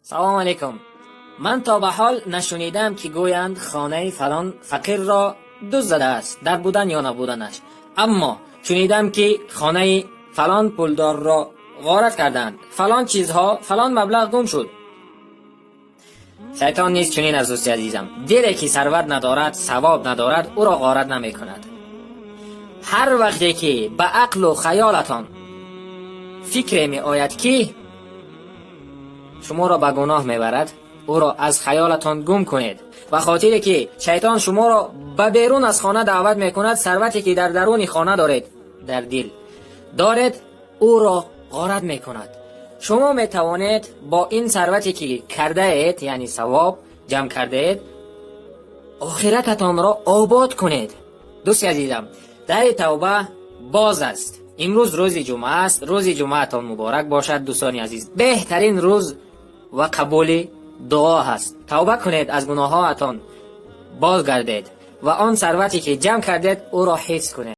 سلام علیکم. من تا به حال نشنیدم که گویند خانه فلان فقیر را دزد زده است، در بودن یا نبودنش. اما شنیدم که خانه فلان پولدار را غارت کردند، فلان چیزها، فلان مبلغ گم شد. شیطان نیز چنین است دوستی عزیزم. دلی که ثروت ندارد، ثواب ندارد، او را غارت نمی کند. هر وقتی که به عقل و خیالتان فکر می آید که شما را به گناه میبرد، او را از خیالتان گم کنید. و خاطری که شیطان شما را به بیرون از خانه دعوت میکند، ثروتی که در درون خانه دارید، در دل دارید، او را غارت میکند. شما میتوانید با این ثروتی که کرده اید، یعنی ثواب جمع کرده اید، آخرتتان را آباد کنید. دوستی عزیزم، در توبه باز است. امروز روز جمعه است. روز جمعهتان مبارک باشد دوستان عزیز. بهترین روز و قبول دعا هست. توبه کنید، از گناهاتان بازگردید و آن ثروتی که جمع کردید او را حفظ کنید.